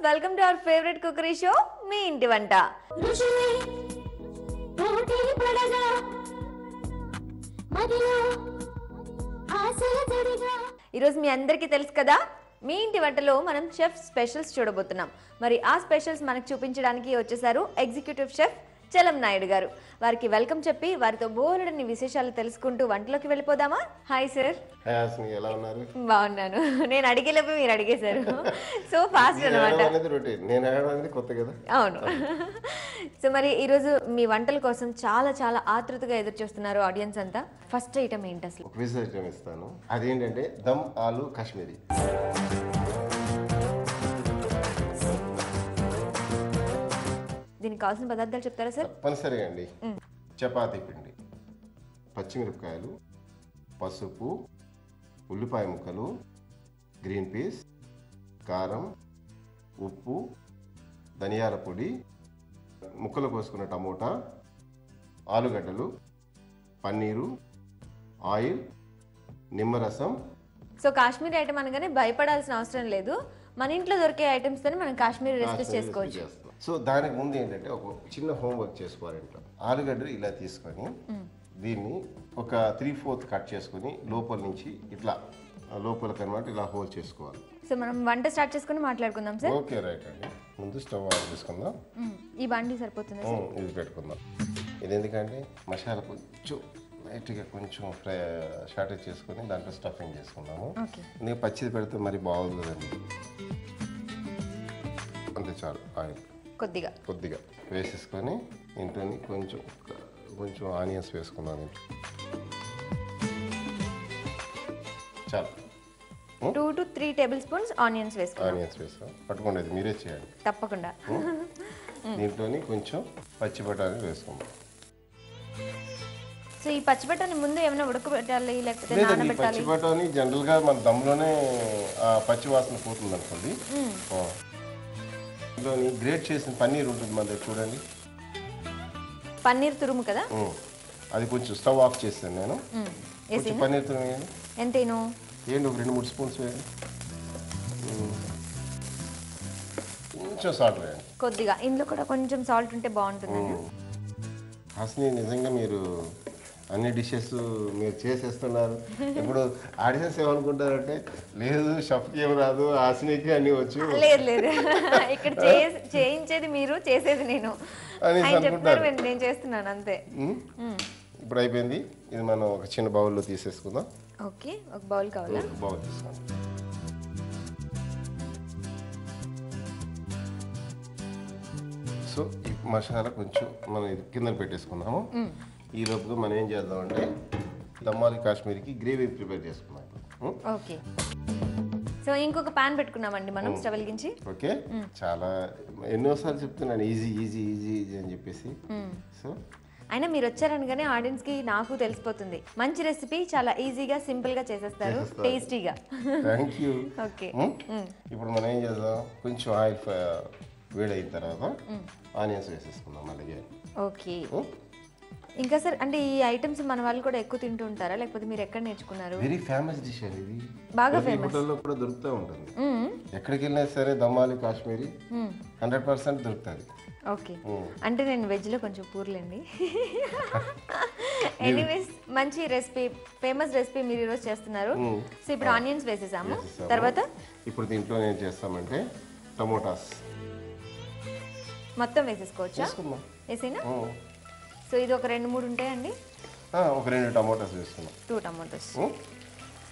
Welcome to our favourite cookery show me ఇంటి వంట. ఈరోజు మీ అందరికీ తెలుసు కదా, మీ ఇంటి వంటలో మనం చెఫ్ స్పెషల్స్ చూడబోతున్నాం. మరి ఆ స్పెషల్స్ మనకు చూపించడానికి వచ్చేసారు ఎగ్జిక్యూటివ్ షెఫ్ చలం నాయుడు గారు. వారికి వెల్కమ్ చెప్పి వారితో బోలెడన్ని విశేషాలు తెలుసుకుంటూ వంటలోకి వెళ్ళిపోదామా? Hi sir. ఎలా ఉన్నారు? బాగున్నాను. నేను అడిగేలోపు మీరు అడిగేశారు. సో ఫాస్ట్ అనమాట. అవును. సో మరి ఈరోజు మీ వంటల కోసం చాలా చాలా ఆతృతగా ఎదురు చూస్తున్నారు ఆడియన్స్ అంతా. ఫస్ట్ ఐటమ్ ఏంటి అసలు? క్విజ్ ఐటమ్ ఇస్తాను. అదేంటంటే దమ్ ఆలు కాశ్మీరీ. దీనికి కావాల్సిన పదార్థాలు చెప్తారా సార్? తప్పనిసరిగా అండి. చపాతీ పిండి, పచ్చిమిరపకాయలు, పసుపు, ఉల్లిపాయ ముక్కలు, గ్రీన్ పీస్, కారం, ఉప్పు, ధనియాల పొడి, ముక్కలు కోసుకున్న టమోటా, ఆలుగడ్డలు, పన్నీరు, ఆయిల్, నిమ్మరసం. సో కాశ్మీరీ ఐటమ్ అనగానే భయపడాల్సిన అవసరం లేదు. మన ఇంట్లో దొరికే ఐటమ్స్ తోనే మనం కాశ్మీరీ రెసిపీస్ చేసుకోవచ్చు. సో దానికి ముందు ఏంటంటే ఒక చిన్న హోంవర్క్ చేసుకోవాలి ఇంట్లో. ఆలుగడ్డలు ఇలా తీసుకొని దీన్ని ఒక 3/4 కట్ చేసుకుని లోపల నుంచి ఇట్లా లోపలికి అనమాట ఇలా హోల్ చేసుకోవాలి. సో మనం వంట స్టార్ట్ చేసుకుని మాట్లాడుకుందాం సార్. ఓకే రైట్ అండి. ముందు స్టవ్ ఆన్ చేసుకుందాం. ఈ బండి సరిపోతుంది సార్? ఇది పెట్టుకుందాం. ఇది ఎందుకంటే మసాలా కొంచెం లైట్గా కొంచెం షార్టేజ్ చేసుకొని దాంట్లో స్టఫింగ్ చేసుకుందాము. ఎందుకంటే పచ్చిది పెడితే మరి బాగుంటుందండి. అంతే చాలు. ఆయిల్ కొద్దిగా కొద్దిగా వేసేసుకొని ఇంట్లో కొంచెం కొంచెం ఆనియన్స్ వేసుకున్నాను ఇంట్లో. చాలు. 2 to 3 టేబుల్ స్పూన్స్ ఆనియన్స్ వేసుకోండి. ఆనియన్స్ వేస్తాం. పట్టుకోండి, మీరే చేయండి. తప్పకుండా. దీంట్లో కొంచెం పచ్చి బఠానీ వేసుకుందాం. సో ఈ పచ్చి బఠానీ ముందు ఏమైనా ఉడకబెట్టాలి లేకపోతే నానబెట్టాలి? పచ్చి బఠానీ జనరల్గా మన దమ్లోనే పచ్చి వాసన పోతుంది అనుకోండి. ఇందులోని గ్రేట్ చేసిన పన్నీర్ ఉంటుంది మన దగ్గర, చూడండి. పన్నీర్ తురుము కదా, అది కొంచెం స్టవ్ ఆఫ్ చేస్తాను నేను. కొంచెం పన్నీర్ తురుము వేయండి. ఎంతేను? ఏంటి ఒక 2-3 స్పూన్స్ వేయండి. కొంచెం సాల్ట్ వేయండి. కొద్దిగా ఇందులో కూడా కొంచెం సాల్ట్ ఉంటే బాగుంటుంది. హాసిని, నిజంగా మీరు అన్ని డిషెస్ మీరు చేసేస్తున్నారు. ఇప్పుడు ఆడియన్స్ ఏమనుకుంటారంటే లేదు షెఫ్కి ఏమి రాదు, హాసినికి అన్ని వచ్చు. లేదు లేదు, ఇక్కడ చేయించేది మీరు, చేసేది నేను. నేను చేస్తున్నాను అంతే. ఇప్పుడు అయిపోయింది. ఇది మనం ఒక చిన్న బౌల్లో తీసేసుకుందాం. ఓకే, ఒక బౌల్ కావాలా? బౌల్ తీసుకోండి. సో ఈ మసాలా కొంచెం మనం ఇది కింద పెట్టేసుకున్నాము. ఈ లోపుగా మనం ఏం చేద్దామంటే దమ్మాలి కాశ్మీరీకి గ్రేవీ ప్రిపేర్ చేసుకున్నాం. ఓకే. సో ఇంకొక పాన్ పెట్టుకున్నామండి మనం స్టవ్ వెలిగించి. ఓకే, చాలా ఎన్నోసార్లు చెప్తున్నాను ఈజీ ఈజీ ఈజీ ఈజీ అని చెప్పేసి. సో అయినా మీరు వచ్చారనగానే ఆడియన్స్ కి నాకు తెలిసిపోతుంది మంచి రెసిపీ చాలా ఈజీగా సింపుల్ గా చేసేస్తారు, టేస్టీగా. Thank you. ఓకే. ఇప్పుడు మనం ఏం చేద్దాం, కొంచెం ఆయిల్ వేడైన తర్వాత ఆనియన్స్ వేసేసుకుందాం అలాగే. ఓకే. ఇంకా సార్, అంటే ఈ ఐటమ్స్ మన వాళ్ళు కూడా ఎక్కువ తింటూ ఉంటారా లేకపోతే మీరు ఎక్కడ నేర్చుకున్నారు? వెరీ ఫేమస్ డిష్ అండి ఇది. బాగా ఫేమస్. హోటల్లో కూడా దొరుకుతూ ఉంటుంది. ఎక్కడికి వెళ్ళినా సరే దమ్మాలి కాశ్మీరీ 100% దొరుకుతుంది. ఓకే. అంటే నేను వెజ్ లో కొంచెం పూర్లేండి. ఎనీవేస్, మంచి రెసిపీ, ఫేమస్ రెసిపీ మీరు ఈరోజు చేస్తున్నారు. సో ఇప్పుడు ఆనియన్స్ వేసేసాము. తర్వాత ఇప్పుడు దీంట్లో ఏం చేస్తామంటే టమోటాస్ మొత్తం వేసేసుకోవచ్చా? వేసేనా? సో ఇది ఒక 2-3 ఉంటాయండి. ఒక 2 టమోటాస్ వేసుకున్నాం. 2 టమోటాస్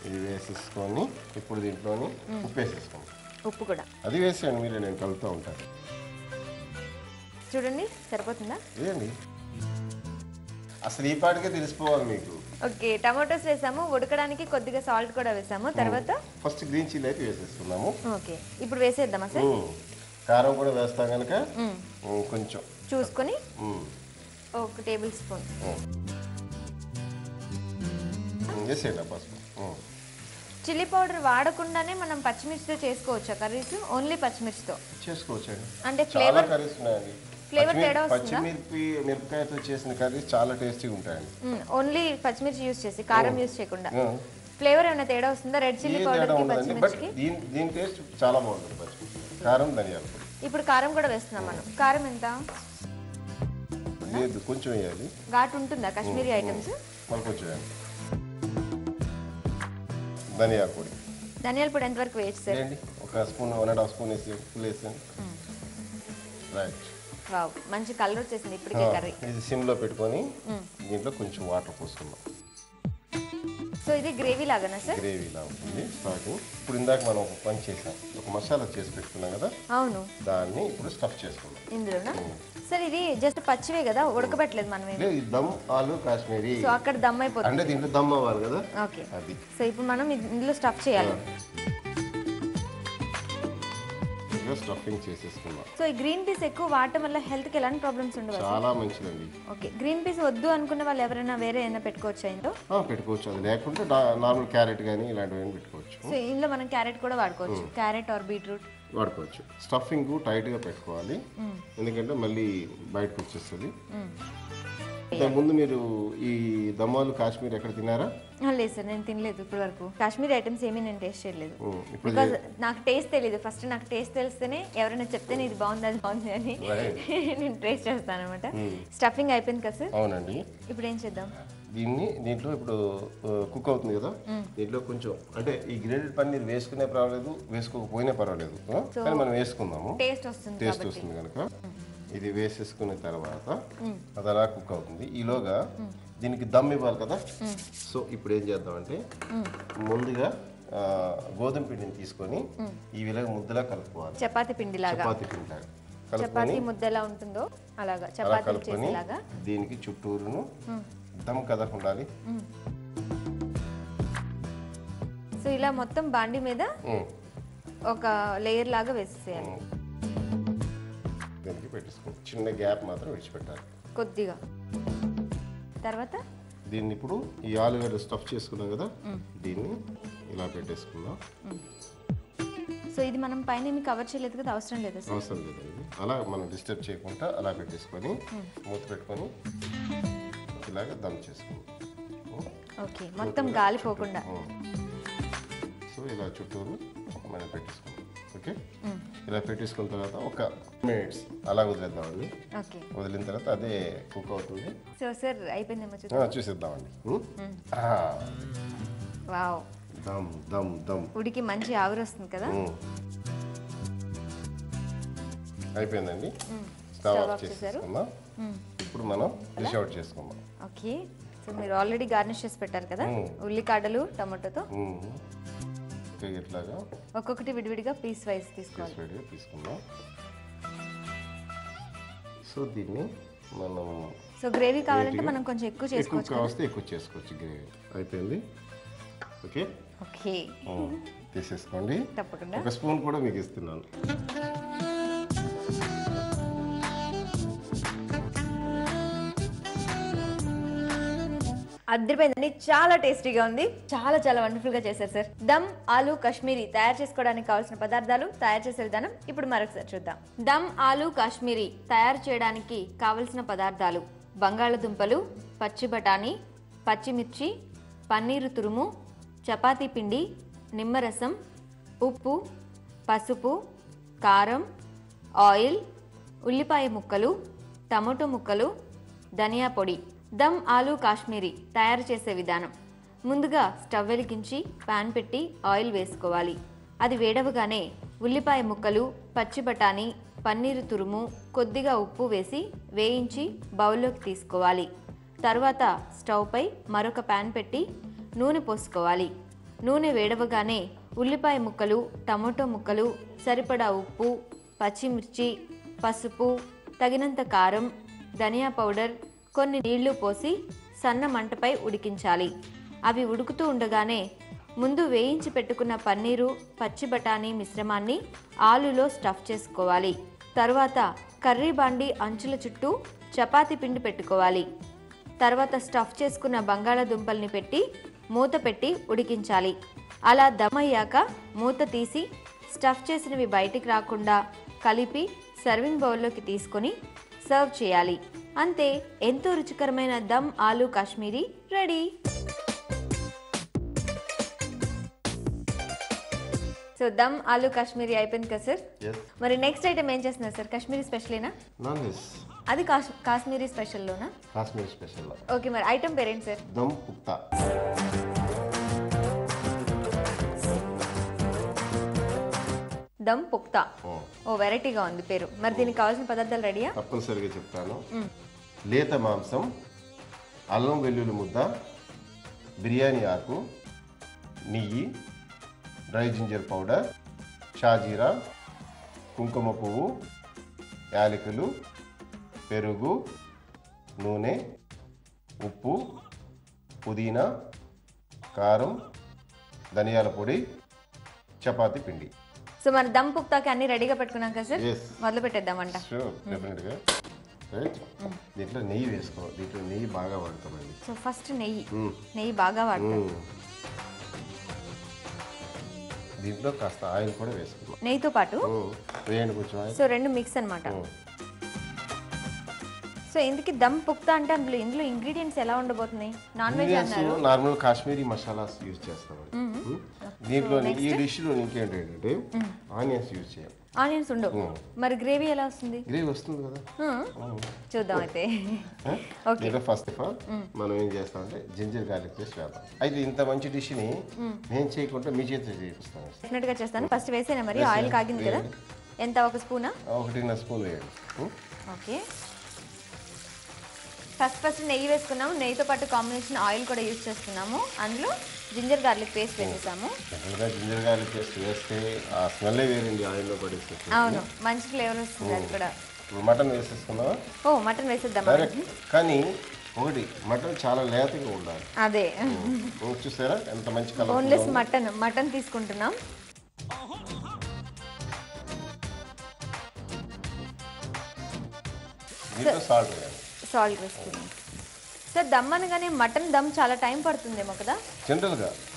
ఇది వేసేసుకొని ఇప్పుడు దీంట్లోని ఉప్పు వేసేసుకోండి. ఉప్పు కూడా అది వేసేయండి మీరే, నేను కలుపుతూ ఉంటాను. చూడండి సరిపోతుందా? ఇదేండి అసలు ఈ పాటికే తెలిసిపోవాలి మీకు. ఓకే, టమోటాస్ వేసాము, ఉడకడానికి కొద్దిగా సాల్ట్ కూడా వేసాము. తర్వాత ఫస్ట్ గ్రీన్ చిల్లీ అయితే వేసేస్తున్నాము. ఓకే, ఇప్పుడు వేసేద్దామా సార్? కారం కూడా వేస్తాం కనుక కొంచెం చూసుకొని 1 టేబుల్ స్పూన్ వేసేయండి. పసుపు. చిల్లీ పౌడర్ వాడకుండానే మనం పచ్చిమిర్చితో చేసుకోవచ్చా కర్రీస్? ఓన్లీ పచ్చిమిర్చితో చేసుకోవచ్చండి. అంటే ఫ్లేవర్ కర్రీస్ ఉన్నాయండి. ఫ్లేవర్ తేడా వస్తుందా? మిరపకాయతో చేసిన కర్రీస్ చాలా టేస్టీగా ఉంటాయండి. ఓన్లీ పచ్చిమిర్చి యూస్ చేసి, కారం యూస్ చేయకుండా. ఫ్లేవర్ ఏమైనా తేడా వస్తుందా రెడ్ చిల్లీ పౌడర్ కి పచ్చిమిర్చికి? దీని టేస్ట్ చాలా బాగుంటుంది పచ్చిమిర్చి. కారం ధనియాల పొడి. ఇప్పుడు కారం కూడా వేస్తున్నాం మనం. కారం ఎంత? లేదు, కొంచెం వేయాలి. ఘాటు ఉంటుందా కాశ్మీరీ ఐటమ్స్? మరి కొంచెం వేయాలి. ధనియాల పొడి. ధనియాల పొడి ఎంతవరకు వేయచ్చు సార్? ఒక స్పూన్, 1.5 స్పూన్ వేసి ఫుల్ వేసాను. రైట్. వావ్, మంచి కలర్ వచ్చేసింది ఇప్పటికే కర్రీ. ఇది సిమ్లో పెట్టుకొని దీంట్లో కొంచెం వాటర్ పోసుకుందాం. సో ఇది గ్రేవీ లాగానా సార్? గ్రేవీ లా ఉంటుంది స్టార్టింగ్. ఇప్పుడు ఇందాక మనం ఒక పని చేసాం, ఒక మసాలా చేసి పెట్టుకున్నాం కదా. అవును. దాన్ని ఇప్పుడు స్టఫ్ చేసుకుందాం ఇందులోనా సార్? ఇది జస్ట్ పచ్చివే కదా, ఉడకబెట్టలేదు మనం. ఇది దమ్ ఆలు కాశ్మీరీ. సో అక్కడ దమ్ అయిపోతుంది అంటే దీంట్లో దమ్ అవ్వాలి కదా. ఓకే. అది. సో ఇప్పుడు మనం ఇందులో స్టఫ్ చేయాలి. స్టఫింగ్ చేసేసుకుందాం. సో ఈ గ్రీన్ పీస్ ఎక్కువ వాడటం వల్ల హెల్త్ కి ఎలాంటి ప్రాబ్లమ్స్ ఉండవు? చాలా మంచిదండి. ఓకే. గ్రీన్ పీస్ వద్దు అనుకున్న వాళ్ళు ఎవరైనా వేరే ఏమైనా పెట్టుకోవచ్చా ఇందులో? పెట్టుకోవచ్చు. అది లేకుంటే నార్మల్ క్యారెట్ కానీ ఇలాంటివి పెట్టుకోవచ్చు. సో ఇందులో మనం క్యారెట్ కూడా వాడుకోవచ్చు. క్యారెట్ ఆర్ బీట్రూట్ వాడుకోవచ్చు. స్టఫింగ్ టైట్గా పెట్టుకోవాలి, ఎందుకంటే మళ్ళీ బయటకు వచ్చేస్తుంది. ముందు మీరు ఈ దమ్మాలు కాశ్మీర్ ఎక్కడ తిన్నారా? లేదు సార్, నేను తినలేదు ఇప్పటి వరకు. కాశ్మీరీ ఐటమ్స్ ఏమీ నేను టేస్ట్ చేయలేదు. బికాజ్ నాకు టేస్ట్ తెలియదు. ఫస్ట్ నాకు టేస్ట్ తెలిస్తేనే ఎవరైనా చెప్తేనే ఇది బాగుంది అది బాగుంది అని నేను టేస్ట్ చేస్తాను అనమాట. స్టఫింగ్ అయిపోయింది కదా సార్? అవునండి. ఇప్పుడు ఏం చేద్దాం? దీంట్లో ఇప్పుడు కుక్ అవుతుంది కదా, దీంట్లో కొంచెం అంటే ఈ గ్రేడెడ్ పన్నీర్ వేసుకునే పర్వాలేదు, వేసుకోకపోయినా పర్వాలేదు, కానీ మనం వేసుకుందాము. టేస్ట్ వస్తుంది కనుక ఇది వేసేసుకున్న తర్వాత అది అలా కుక్ అవుతుంది. ఈలోగా దీనికి దమ్ ఇవ్వాలి కదా. సో ఇప్పుడు ఏం చేద్దామంటే ముందుగా గోధుమ పిండిని తీసుకొని ఈ విధంగా ముద్దలా కలుపుకోవాలి. చపాతీ పిండిలాగా. చపాతీ ముద్ద ఎలా ఉంటుందో అలాగా చపాతీ చేసేలాగా దీనికి చుట్టూరును దమ్ కదకుండాలి. సో ఇలా మొత్తం బాండి మీద ఒక లేయర్ లాగా వేసేయాలి. దీనికి పెట్టేసుకోండి. చిన్న గ్యాప్ మాత్రం విడిచిపెట్టాలి కొద్దిగా. తర్వాత దీన్ని ఇప్పుడు ఈ ఆలుగడ్డ స్టఫ్ చేసుకున్నాం కదా, దీన్ని ఇలా పెట్టేసుకుందాం. సో ఇది మనం పైన ఏమి కవర్ చేయలేదు కదా, అవసరం లేదు? అవసరం లేదండి. అలా మనం డిస్టర్బ్ చేయకుండా అలా పెట్టేసుకొని మూత పెట్టుకొని ఇలాగ దమ్ చేసుకుందాం. ఓకే, మొత్తం గాలిపోకుండా. సో ఇలా చుట్టూరు మనం పెట్టేసుకుందాం. ఓకే, ఇలా పెట్టేసుకున్న తర్వాత ఒక మినిట్స్ అలా వదిలేద్దామండి. వదిలిన తర్వాత అదే కుక్ అవుతుంది. సో సార్ అయిపోయిందేమో చూసేద్దామండి. వావ్, దమ్ దమ్ దమ్ ఉడికి మంచి ఆవిరి వస్తుంది కదా. అయిపోయిందండి. స్టవ్ ఆఫ్ చేసేసుకుందాం. ఇప్పుడు మనం డిష్ అవుట్ చేసుకుందాం. ఓకే. సో మీరు ఆల్రెడీ గార్నిష్ చేసి పెట్టారు కదా ఉల్లికాడలు టమాటోతో. ఇట్లాగా ఒక్కొక్కటి విడివిడిగా పీస్ వైజ్ తీసుకోవాలి. తీసుకుందాం. సో దీన్ని మనం గ్రేవీ కావాలంటే మనం కొంచెం ఎక్కువ చేసుకోవచ్చు. ఎక్కువ చేసుకోవచ్చు. గ్రేవీ అయిపోయింది. ఓకే ఓకే, తీసేసుకోండి. తప్పకుండా. ఒక స్పూన్ కూడా మీకు ఇస్తున్నాను. అదిరిపోయిందండి, చాలా టేస్టీగా ఉంది. చాలా చాలా వండర్ఫుల్ గా చేశారు సార్. దమ్ ఆలు కాశ్మీరీ తయారు చేసుకోవడానికి కావాల్సిన పదార్థాలు, తయారు చేసే విధానం ఇప్పుడు మరొకసారి చూద్దాం. దమ్ ఆలు కాశ్మీరీ తయారు చేయడానికి కావలసిన పదార్థాలు: బంగాళదుంపలు, పచ్చి బఠానీ, పచ్చిమిర్చి, పన్నీరు తురుము, చపాతీ పిండి, నిమ్మరసం, ఉప్పు, పసుపు, కారం, ఆయిల్, ఉల్లిపాయ ముక్కలు, టమాటో ముక్కలు, ధనియా పొడి. దమ్ ఆలు కాశ్మీరీ తయారు చేసే విధానం: ముందుగా స్టవ్ వెలిగించి పాన్ పెట్టి ఆయిల్ వేసుకోవాలి. అది వేడవగానే ఉల్లిపాయ ముక్కలు, పచ్చి బఠానీ, పన్నీరు తురుము, కొద్దిగా ఉప్పు వేసి వేయించి బౌల్లోకి తీసుకోవాలి. తర్వాత స్టవ్ పై మరొక పాన్ పెట్టి నూనె పోసుకోవాలి. నూనె వేడవగానే ఉల్లిపాయ ముక్కలు, టమాటో ముక్కలు, సరిపడా ఉప్పు, పచ్చిమిర్చి, పసుపు, తగినంత కారం, ధనియా పౌడర్, కొన్ని నీళ్లు పోసి సన్న మంటపై ఉడికించాలి. అవి ఉడుకుతూ ఉండగానే ముందు వేయించి పెట్టుకున్న పన్నీరు, పచ్చి బఠానీ మిశ్రమాన్ని ఆలులో స్టఫ్ చేసుకోవాలి. తర్వాత కర్రీ బాండి అంచుల చుట్టూ చపాతీ పిండి పెట్టుకోవాలి. తర్వాత స్టఫ్ చేసుకున్న బంగాళాదుంపల్ని పెట్టి మూత పెట్టి ఉడికించాలి. అలా దమ్ అయ్యాక మూత తీసి స్టఫ్ చేసినవి బయటికి రాకుండా కలిపి సర్వింగ్ బౌల్లోకి తీసుకొని సర్వ్ చేయాలి. అంతే, ఎంతో రుచికరమైన dum aloo Kashmiri ready. So so dum aloo Kashmiri అయిపోయింది కదా సార్? Yes. మరి నెక్స్ట్ ఐటమ్ ఏం చేస్తున్నారు సార్? కాశ్మీరీ స్పెషలేనా? నాన్ వెజ్ అది కాశ్మీరీ స్పెషల్లోనా? కాశ్మీర్ స్పెషల్ ఓకే, మరి ఐటమ్ పేరేంటి సార్? దమ్ పుక్తా. దమ్ పుక్తా. ఓ వెరైటీగా ఉంది పేరు. మరి దీనికి కావాల్సిన పదార్థాలు రెడీయా? తప్పనిసరిగా చెప్తాను. లేత మాంసం, అల్లం వెల్లుల్లి ముద్ద, బిర్యానీ ఆకు, నెయ్యి, డ్రై జింజర్ పౌడర్, షాజీరా, కుంకుమ పువ్వు, యాలకులు, పెరుగు, నూనె, ఉప్పు, పుదీనా, కారం, ధనియాల పొడి, చపాతీ పిండి. సో మన దమ్ పుక్తాకి అన్ని రెడీగా పెట్టుకున్నాం కదా సార్? Yes. మొదలు పెట్టేద్దామంట. షూర్, డెఫినెట్గా. రైట్, దీంట్లో నెయ్యి వేసుకో. దీంట్లో నెయ్యి బాగా వాడతామండి. సో ఫస్ట్ నెయ్యి బాగా వాడతాం. దీంట్లో కాస్త ఆయిల్ కూడా వేసుకున్నాం. నెయ్యితో పాటు వేయండి కొంచెం ఆయిల్. సో రెండు మిక్స్ అన్నమాట. సో ఇందుకు దమ్ పుక్తా అంటే ఇందులో ఇంగ్రీడియంట్స్ ఎలా ఉండబోతున్నాయి? నాన్ వెజ్ అన్నారు. నార్మల్ కాశ్మీరీ మసాలాస్ యూజ్ చేస్తామండి. దీంట్లో ఈ డిష్లో ఇంకేంటంటే ఆనియన్స్ యూజ్ చేయాలి. ఆనియన్స్ ఉండవు. మరి గ్రేవీ ఎలా వస్తుంది? గ్రేవీ వస్తుంది కదా, చూద్దాం అయితే. ఓకే, ఫస్ట్ ఆఫ్ ఆల్ మనం ఏం చేస్తామంటే జింజర్ గార్లిక్ పేస్ట్ వేద్దాం. అయితే ఇంత మంచి డిష్ని నేను చేయకుండా మీ చేతితో చేపిస్తాను. డెఫినెట్ గా చేస్తాను. ఫస్ట్ వేసేనా? మరి ఆయిల్ కాగింది కదా, ఎంత? 1 స్పూనా? 1.5 స్పూన్ వేయండి. ఓకే, ఫస్ట్ నెయ్యి వేసుకున్నాము. నెయ్యితో పాటు కాంబినేషన్ ఆయిల్ కూడా యూజ్ చేస్తున్నాము. అందులో జింజర్ గార్లిక్ పేస్ట్ వేసేసాము. జింజర్ గార్లిక్ పేస్ట్ వేస్తే ఆ స్మెల్ వేరండి, ఆయిల్లో పడేస్తే. అవును, మంచి ఫ్లేవర్ వస్తుంది. అది కూడా. మటన్ వేసేసుకున్నావా? ఓ మటన్ వేసేద్దాం. కానీ ఒకటి, మటన్ చాలా లేతగా ఉండాలి. అదే చూసారా ఎంత మంచి కలర్. బోన్లెస్ మటన్ తీసుకుంటున్నాం. సాల్ట్ వేసుకున్నాం. సార్ దమ్ అనగానే మటన్ దమ్ చాలా టైం పడుతుందేమో కదా?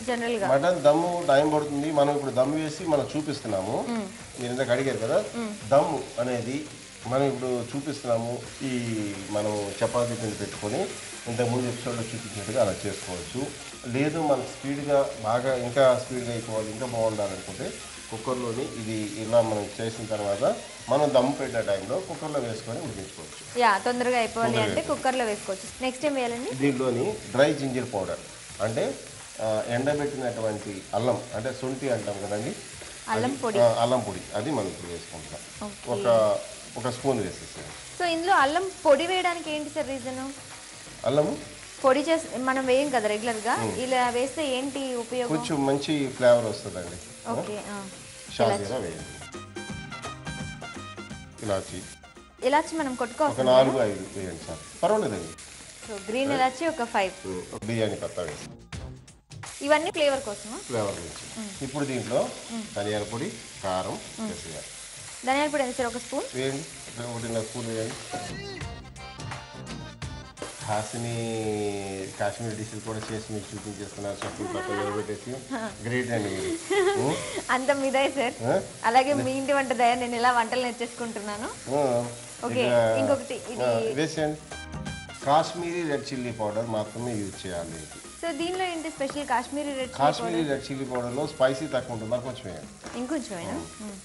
జనరల్గా మటన్ దమ్ము టైం పడుతుంది. మనం ఇప్పుడు దమ్ వేసి మనం చూపిస్తున్నాము. మీరు ఇందాక అడిగారు కదా, దమ్ అనేది మనం ఇప్పుడు చూపిస్తున్నాము. ఈ మనం చపాతీ పిండి పెట్టుకొని ఇంతకుముందు ఎపిసోడ్లో చూపించినట్టుగా అలా చేసుకోవచ్చు. లేదు మనం స్పీడ్గా బాగా ఇంకా స్పీడ్గా అయిపోవాలి, ఇంకా బాగుండాలనుకుంటే కుక్కర్లోని ఇది ఇలా మనం చేసిన తర్వాత మనం దమ్ పెట్టే టైంలో కుక్కర్లో వేసుకొని ఉడికించుకోవచ్చు. తొందరగా అయిపోవాలి అంటే కుక్కర్లో వేసుకోవచ్చు. నెక్స్ట్ ఏం వేయాలండి? దీంట్లోని డ్రై జింజర్ పౌడర్ అంటే ఎండబెట్టినటువంటి అల్లం, అంటే శొంఠి అంటాం కదండి, అల్లం పొడి, అది మనం ఇప్పుడు వేసుకుంటాం. ఒక స్పూన్ వేసేసాం. సో ఇందులో అల్లం పొడి వేయడానికి ఏంటి సార్ రీజన్? అల్లము పొడి చేసి మనం వేయం కదా రెగ్యులర్ గా, ఇలా వేస్తే ఏంటి ఉపయోగం? కొంచెం మంచి ఫ్లేవర్ వస్తుందండి. ఓకే, షాజీరా వేయండి. ఇలాచి మనం కొట్టుకోవచ్చు. ఒక 4-5 వేయండి సార్, పర్వాలేదండి. సో గ్రీన్ ఇలాచి ఒక 5. బిర్యానీ పత్తా వేసి. ఇవన్నీ ఫ్లేవర్ కోసమా? ఫ్లేవర్ నుంచి. ఇప్పుడు దీంట్లో ధనియాల పొడి, కారం వేసేయాలి. ధనియాల పొడి ఎంత సార్? 1 స్పూన్ వేయండి. 1.5 స్పూన్ వేయండి. కాశ్మీరీ డిషెస్ కూడా చేసి మీకు చూపించేస్తున్నారు. చెప్పి పక్కన నిలబెట్టేసి గ్రేట్ అండి మీరు. అంత మీదే సార్. అలాగే మీ ఇంటి వంట దయ, నేను ఇలా వంటలు నేర్చేసుకుంటున్నాను. ఓకే, ఇంకొకటి వేసేయండి. కాశ్మీరీ రెడ్ చిల్లీ పౌడర్ మాత్రమే యూజ్ చేయాలి. సో దీనిలో ఏంటి స్పెషల్? కాశ్మీరీ రెడ్ చిల్లీ పౌడర్లో స్పైసీ తక్కువ ఉంటుంది, కొంచెం వేయండి. ఇంకొంచెం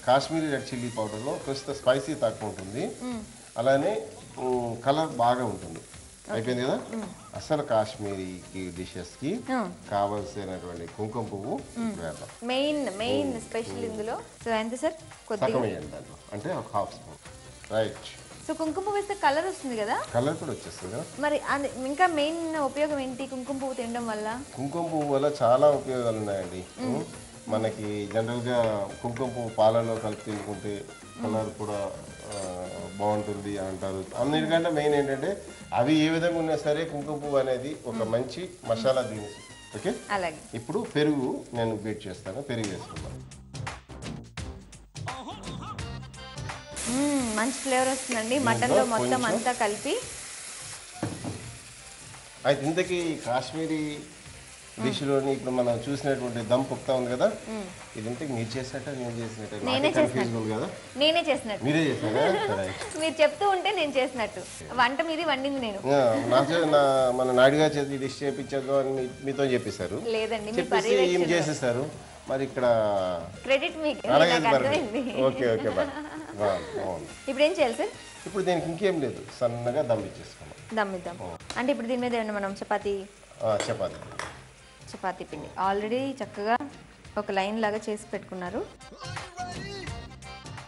కాశ్మీరీ రెడ్ చిల్లీ పౌడర్లో ప్రస్తుత స్పైసీ తక్కువ ఉంటుంది, అలానే కలర్ బాగా ఉంటుంది. అయిపోయింది కదా. అసలు కాశ్మీరీ డిషెస్కి కావాల్సినటువంటి కుంకుమ పువ్వు వేద్దాం. మెయిన్ స్పెషల్ ఇందులో. సో ఎంత సార్? కొద్దిగా వేయండి దాంట్లో, అంటే ఒక 1/2 స్పూన్. రైట్. సో కుంకుమ పువ్వు వేస్తే కలర్ వస్తుంది కదా? కలర్ కూడా వచ్చేస్తుంది కదా. మరి ఇంకా మెయిన్ ఉపయోగం ఏంటి కుంకుమ పువ్వు తినడం వల్ల? కుంకుమ పువ్వు వల్ల చాలా ఉపయోగాలు ఉన్నాయండి. మనకి జనరల్గా కుంకుమ పువ్వు పాలలో కలిపి తినుకుంటే కలర్ కూడా బాగుంటుంది అంటారు. అన్నిటికంటే మెయిన్ ఏంటంటే అవి ఏ విధంగా ఉన్నా సరే కుంకుమ పువ్వు అనేది ఒక మంచి మసాలా దినుసు. ఓకే, అలాగే. ఇప్పుడు పెరుగు నేను బీట్ చేస్తాను. పెరుగు వేసుకుందాం. మంచి ఫ్లేవర్ వస్తుందండి మటన్లో మొత్తం అంతా కలిపి. అయితే ఇంతకీ కాశ్మీరీ డిష్లోని ఇప్పుడు మనం చూసినటువంటి దమ్ పుక్తా ఉంది కదా, ఇదంటే మీరు చేసినట్ట నేను చేసినట్టు? నేనే చేసినట్టు. మీరే చేసినారా? మీరు చెప్తూ ఉంటే నేను చేసినట్టు. వంట మీది, వండింది నేను. మన నాయుడుగా చేసి డిష్ చేయించారు అని మీతో చెప్పేశారు. లేదండి, చెప్పేసి ఏం చేసేసారు. మరి ఇక్కడ క్రెడిట్ మీకు అలాగే నాకు మరి. అర్థమైంది. Okay okay bye. బాగుంది. ఇప్పుడు ఏం చేయాలి సార్? ఇప్పుడు దీనికి ఇంకేం లేదు, సన్నగా దమ్ ఇచ్చేసుకున్నాం. దమ్ ఇద్దాం. అంటే ఇప్పుడు దీని మీద ఏమన్నా మనం చపాతీ పిండి ఆల్రెడీ చక్కగా ఒక లైన్ లాగా చేసి పెట్టుకున్నారు.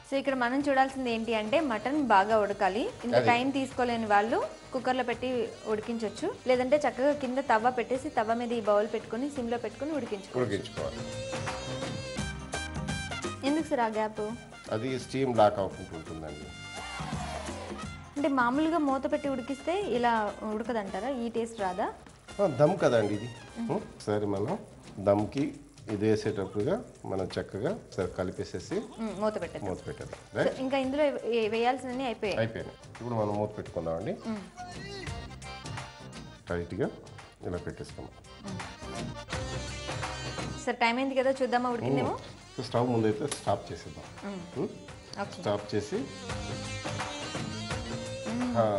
సో ఇక్కడ మనం చూడాల్సింది ఏంటి అంటే మటన్ బాగా ఉడకాలి. ఇంత టైం తీసుకోలేని వాళ్ళు కుక్కర్లో పెట్టి ఉడికించవచ్చు, లేదంటే చక్కగా కింద తవ్వ పెట్టేసి తవ్వ మీద ఈ బౌల్ పెట్టుకుని సిమ్లో పెట్టుకుని ఉడికించుకోవాలి. ఎందుకు సార్ ఆ గ్యాప్? అది స్టీమ్ లాక్ అవుతుంటుందండి. అంటే మామూలుగా మూత పెట్టి ఉడికిస్తే ఇలా ఉడకదంటారా? ఈ టేస్ట్ రాదా? దమ్ కదండి ఇది. సరే మనం దమ్కి ఇది వేసేటప్పుడుగా మనం చక్కగా సరే కలిపేసేసి మూత పెట్టేద్దాం. రైట్. ఇంకా ఇందులో వేయాల్సినవి అయిపోయాయి. ఇప్పుడు మనం మూత పెట్టుకుందామండి. టైట్గా ఇలా పెట్టేసుకుందాం. సార్ టైం అయింది కదా, చూద్దామా ఉడికిందేమో. స్టవ్ ముందైతే స్టాప్ చేసేద్దాం. స్టాప్ చేసి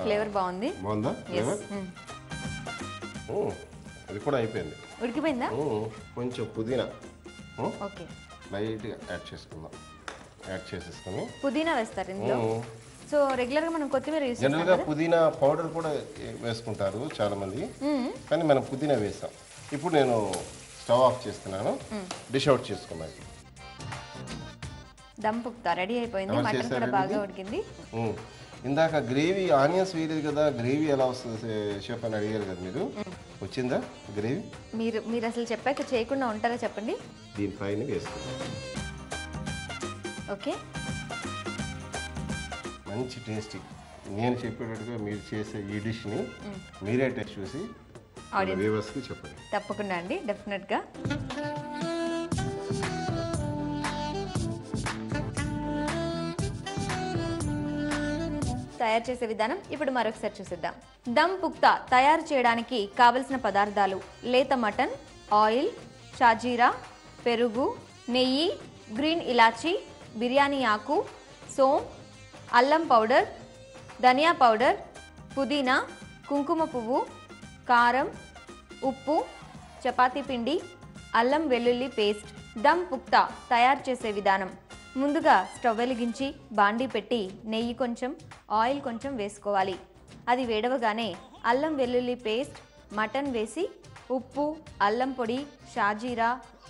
ఫ్లేవర్ బాగుంది. బాగుందా ఫ్లేవర్? ఇది కూడా అయిపోయింది. ఉడికిపోయిందా? కొంచెం పుదీనా ఓకే లైట్గా యాడ్ చేసుకుందాం. యాడ్ చేసేసుకొని పుదీనా వేస్తారు ఇందులో. సో రెగ్యులర్గా మనం కొత్తిమీర యూస్ చేస్తాం. జనరల్గా పుదీనా పౌడర్ కూడా వేసుకుంటారు చాలా మంది, కానీ మనం పుదీనా వేస్తాం. ఇప్పుడు నేను స్టవ్ ఆఫ్ చేస్తున్నాను. డిష్ అవుట్ చేసుకున్నాను. దమ్ పుక్తా రెడీ అయిపోయింది. మటన్ కూడా బాగా ఉడికింది. ఇందాక గ్రేవీ ఆనియన్స్ వేయలేదు కదా, గ్రేవీ ఎలా వస్తుంది షెఫ్ అని అడిగారు కదా మీరు. వచ్చిందా గ్రేవీ? మీరు అసలు చెప్పాక చేయకుండా ఉంటారా చెప్పండి. దీనిపైన వేసుకుందాం. ఓకే మంచి టేస్టీ. నేను చెప్పేటట్టుగా మీరు చేసే ఈ డిష్ని మీరే టేస్ట్ చూసి వ్యూవర్స్కి చెప్పండి. తప్పకుండా అండి, డెఫినెట్గా. తయారు చేసే విధానం ఇప్పుడు మరొకసారి చూసిద్దాం. దమ్ పుక్తా తయారు చేయడానికి కావలసిన పదార్థాలు: లేత మటన్, ఆయిల్, షాజీరా, పెరుగు, నెయ్యి, గ్రీన్ ఇలాచీ, బిర్యానీ ఆకు, సోంపు, అల్లం పౌడర్, ధనియా పౌడర్, పుదీనా, కుంకుమ పువ్వు, కారం, ఉప్పు, చపాతీ పిండి, అల్లం వెల్లుల్లి పేస్ట్. దమ్ పుక్తా తయారు చేసే విధానం: ముందుగా స్టవ్ వెలిగించి బాండీ పెట్టి నెయ్యి కొంచెం, ఆయిల్ కొంచెం వేసుకోవాలి. అది వేడవగానే అల్లం వెల్లుల్లి పేస్ట్, మటన్ వేసి ఉప్పు, అల్లం పొడి, షాజీరా,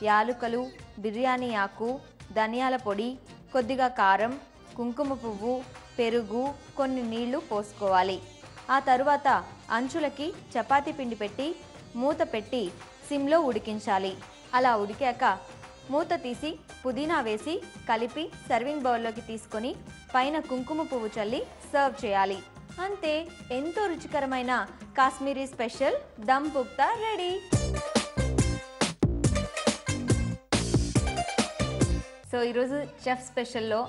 యాలుకలు, బిర్యానీ ఆకు, ధనియాల పొడి, కొద్దిగా కారం, కుంకుమ పువ్వు, పెరుగు, కొన్ని నీళ్లు పోసుకోవాలి. ఆ తరువాత అంచులకి చపాతీ పిండి పెట్టి మూత పెట్టి సిమ్లో ఉడికించాలి. అలా ఉడికాక మూత తీసి పుదీనా వేసి కలిపి సర్వింగ్ బౌల్లోకి తీసుకొని పైన కుంకుమ పువ్వు చల్లి సర్వ్ చేయాలి. అంతే, ఎంతో రుచికరమైన Kashmiri special dum pukhta ready. So ఈరోజు చెఫ్ స్పెషల్లో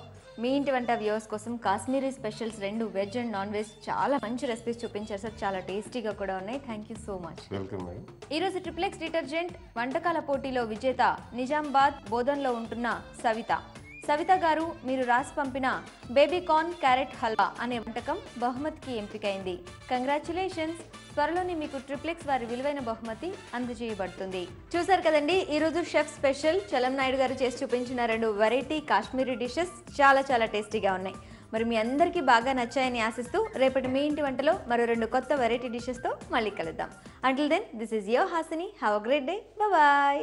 మీ ఇంటి వంట వ్యూవర్స్ కోసం Kashmiri specials 2 veg and non veg చాలా మంచి రెసిపీస్ చూపించారు సార్. చాలా టేస్టీగా కూడా ఉన్నాయి. Thank you so much. Welcome madam. ఈరోజు ట్రిప్లెక్స్ డిటర్జెంట్ వంటకాల పోటీలో విజేత నిజామాబాద్ బోధన్లో ఉంటున్న సవిత గారు మీరు రాసి పంపిన బేబీకార్న్ క్యారెట్ హల్వా అనే వంటకం బహుమతికి ఎంపికైంది. కంగ్రాచులేషన్స్. త్వరలోనే మీకు ట్రిప్లెక్స్ వారి విలువైన బహుమతి అందజేయబడుతుంది. చూసారు కదండి, ఈరోజు షెఫ్ స్పెషల్ చలం నాయుడు గారు చేసి చూపించిన 2 వెరైటీ కాశ్మీరీ డిషెస్ చాలా చాలా టేస్టీగా ఉన్నాయి. మరి మీ అందరికీ బాగా నచ్చాయని ఆశిస్తూ రేపటి మీ ఇంటి వంటలో మరో 2 కొత్త వెరైటీ డిషెస్తో మళ్ళీ కలుద్దాం. Until then, this is your Hasini. Have a great day. Bye.